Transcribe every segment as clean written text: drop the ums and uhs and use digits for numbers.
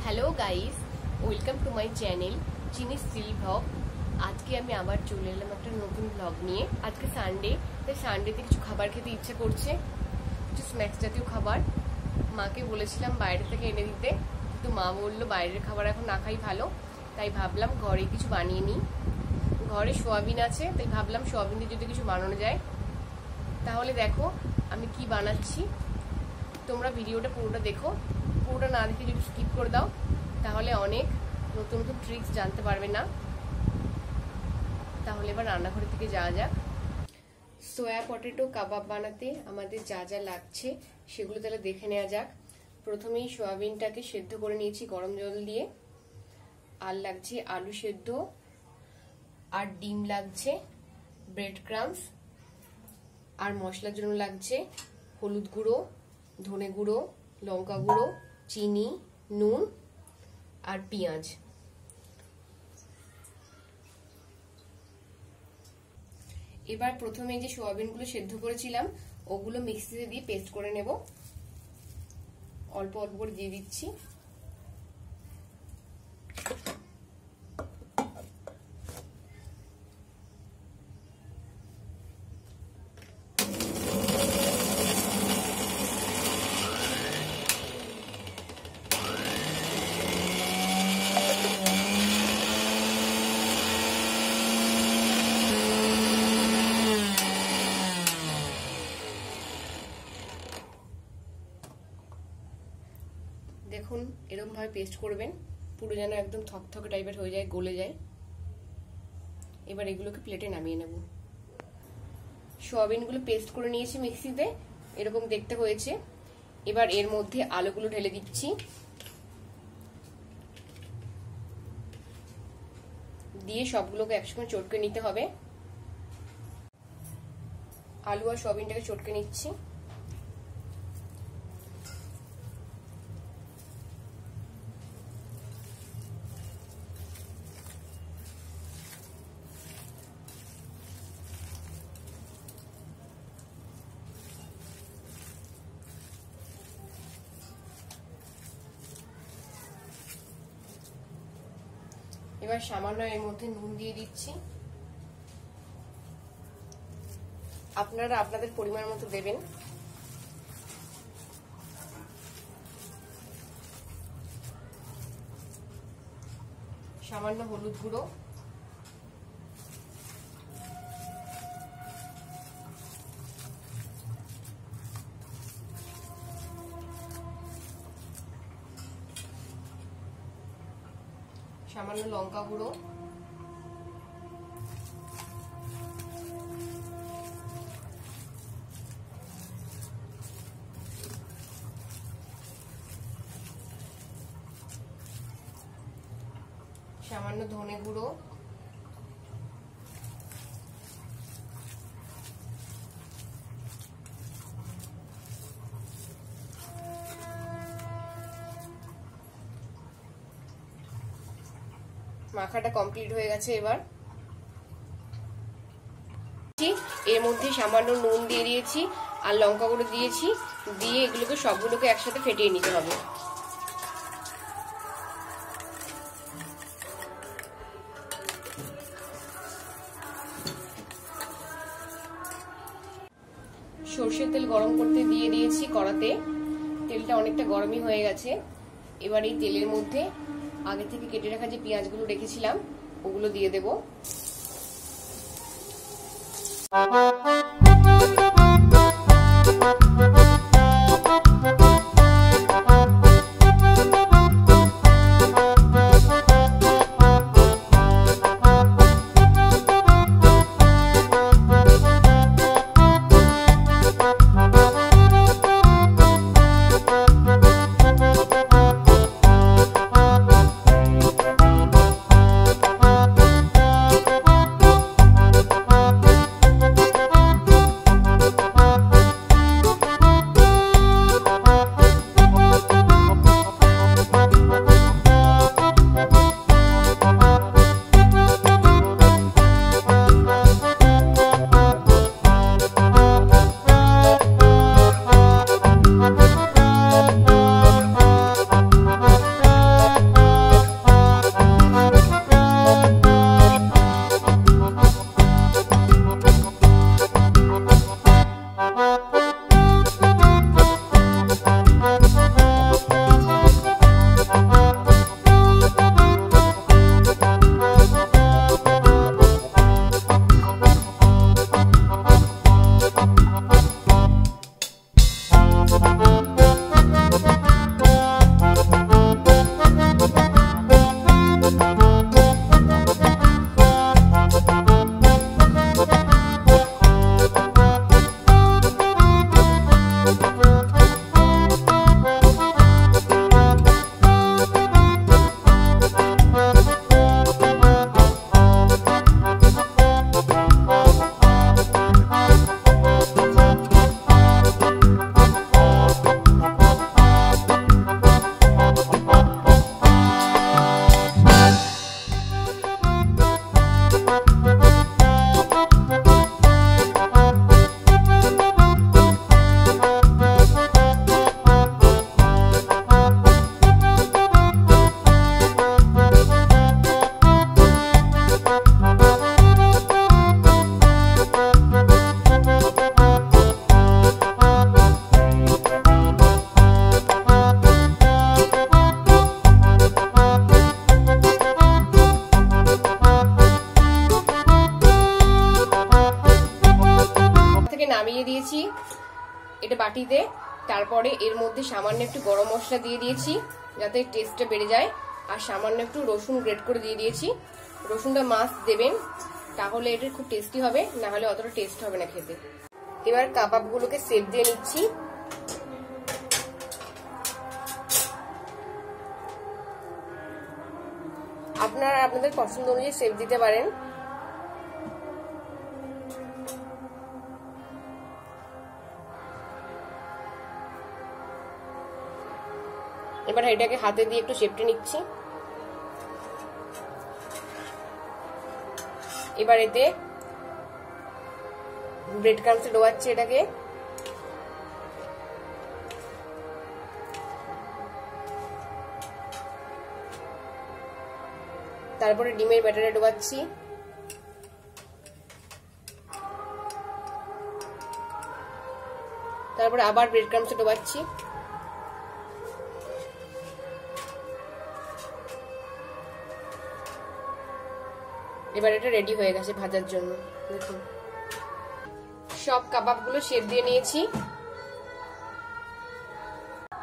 Hello guys, welcome to my channel চিনি still blog. আজকে আমি আবার চলে এলাম একটা নতুন ব্লগ নিয়ে। আজকে সানডে, তাই সানডেতে কিছু খাবার খেতে ইচ্ছে করছে, কিছু স্ন্যাক্স জাতীয় খাবার। মাকে বলেছিলাম বাইরে থেকে এনে দিতে, কিন্তু মা বললো বাইরের খাবার এখন না খাই ভালো। তাই ভাবলাম ঘরে কিছু বানিয়ে নিই। ঘরে সোয়াবিন আছে, তাই ভাবলাম সোয়াবিন দিয়ে যদি কিছু বানানো যায়। তাহলে দেখো আমি কি বানাচ্ছি, তোমরা ভিডিওটা পুরোটা দেখো। পুরোটা না দেখে যদি স্কিপ করে দাও তাহলে অনেক নতুন নতুন ট্রিক্স জানতে পারবে না। তাহলে এবার রান্নাঘরের থেকে যাওয়া যাক। সোয়া পটেটো কাবাব বানাতে আমাদের যা যা লাগছে সেগুলো তাহলে দেখে নেওয়া যাক। প্রথমেই সোয়াবিনটাকে সেদ্ধ করে নিয়েছি গরম জল দিয়ে। আর লাগছে আলু সেদ্ধ, আর ডিম লাগছে, ব্রেড ক্রাম্বস, আর মশলার জন্য লাগছে হলুদ গুঁড়ো, ধনে গুঁড়ো, লঙ্কা গুঁড়ো, চিনি, নুন আর পেঁয়াজ। এবার প্রথমে যে সোয়াবিনগুলো সেদ্ধ করেছিলাম ওগুলো মিক্সিতে দিয়ে পেস্ট করে নেব। অল্প অল্প করে দিয়ে দিচ্ছি। দেখুন এরকম ভাবে পেস্ট করবেন, পুরো যেন একদম থকথকে টাইপের হয়ে যায়, গলে যায়। এবার এগুলোকে প্লেটে নামিয়ে নেব। সোয়াবিনগুলো পেস্ট করে নিয়েছি মিক্সিতে, এরকম দেখতে হয়েছে। এবার এর মধ্যে আলুগুলো ঢেলে দিচ্ছি, দিয়ে সবগুলোকে একসঙ্গে চটকে নিতে হবে। আলু আর সোয়াবিনটাকে চটকে নিচ্ছি। এবার সামান্য এর মধ্যে নুন দিয়ে দিচ্ছি। আপনারা আপনাদের পরিমাণ মতো দেবেন। সামান্য হলুদ গুঁড়ো, সামান্য লঙ্কা গুঁড়ো, সামান্য ধনে গুঁড়ো, মাখাটা কমপ্লিট হয়ে গেছে। এবার এর মধ্যে সামান্য নুন দিয়ে দিয়েছি আর লঙ্কা গুঁড়ো দিয়েছি, দিয়ে এগুলোকে সবগুলোকে একসাথে ফেটিয়ে নিতে হবে। সরষের তেল গরম করতে দিয়ে দিয়েছি কড়াতে। তেলটা অনেকটা গরমই হয়ে গেছে। এবার এই তেলের মধ্যে আগে থেকে কেটে রাখা যে পেঁয়াজগুলো রেখেছিলাম ওগুলো দিয়ে দেব। এটা বাটিতে। তারপরে এর মধ্যে সামান্য একটু গরম মশলা দিয়ে দিয়েছি যাতে টেস্টটা বেড়ে যায়, আর সামান্য একটু রসুন গ্রেট করে দিয়ে দিয়েছি। রসুনটা মাস্ট দেবেন, তাহলে এটা খুব টেস্টি হবে, না হলে অতটা টেস্ট হবে না খেতে। এবার কাবাবগুলোকে সেপ দিয়ে নিচ্ছি। আপনারা আপনাদের পছন্দ অনুযায়ী সেপ দিতে পারেন। এবার এটাকে হাতে দিয়ে একটু শেপটে নিচ্ছি। এবার এতে ব্রেড ক্রাম্বস ডোবাচ্ছি এটাকে। তারপরে ডিমের ব্যাটারে ডোবাচ্ছি। তারপরে আবার ব্রেড ক্রাম্বস ডোবাচ্ছি। এবার এটা রেডি হয়ে গেছে ভাজার জন্য। দেখুন সব কাবাবগুলো শেপ দিয়ে নিয়েছি।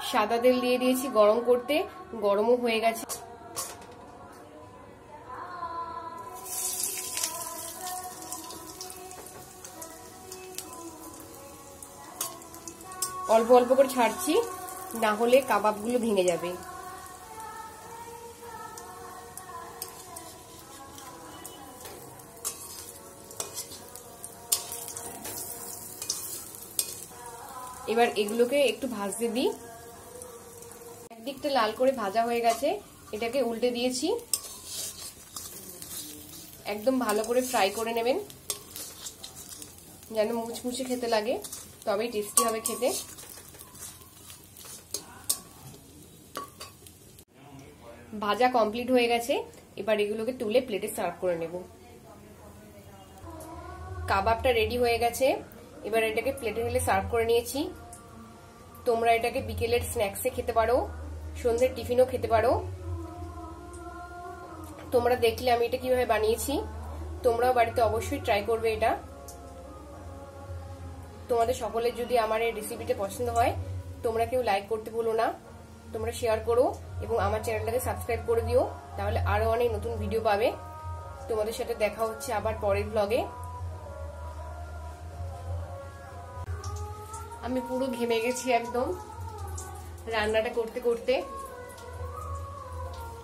সাদা তেল দিয়ে দিয়েছি গরম করতে, গরমও হয়ে গেছে। অল্প অল্প করে ছাড়ছি, না হলে কাবাবগুলো ভেঙে যাবে। এবার এগুলোকে একটু ভাজতে দিই। একদিকটা লাল করে ভাজা হয়ে গেছে, এটাকে উল্টে দিয়েছি। একদম ভালো করে ফ্রাই করে নেবেন, যেন মুচমুচে খেতে লাগে, তবেই টেস্টি হবে খেতে। ভাজা কমপ্লিট হয়ে গেছে, এবার এগুলোকে তুলে প্লেটে সার্ভ করে নেব। কাবাবটা রেডি হয়ে গেছে, এবার এটাকে প্লেটে ঢেলে সার্ভ করে নিয়েছি। তোমরা এটাকে বিকেলের স্ন্যাক্সে খেতে পারো, সন্ধ্যের টিফিনও খেতে পারো। তোমরা দেখলে আমি এটা কিভাবে বানিয়েছি, তোমরাও বাড়িতে অবশ্যই ট্রাই করবে এটা। তোমাদের সকলের যদি আমার এই রেসিপিটা পছন্দ হয়, তোমরা কেউ লাইক করতে ভুলো না, তোমরা শেয়ার করো এবং আমার চ্যানেলটাকে সাবস্ক্রাইব করে দিও, তাহলে আরো অনেক নতুন ভিডিও পাবে। তোমাদের সাথে দেখা হচ্ছে আবার পরের ব্লগে। আমি পুরো ঘেমে গেছি একদম রান্নাটা করতে করতে।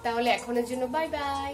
তাহলে এখনের জন্য বাই বাই।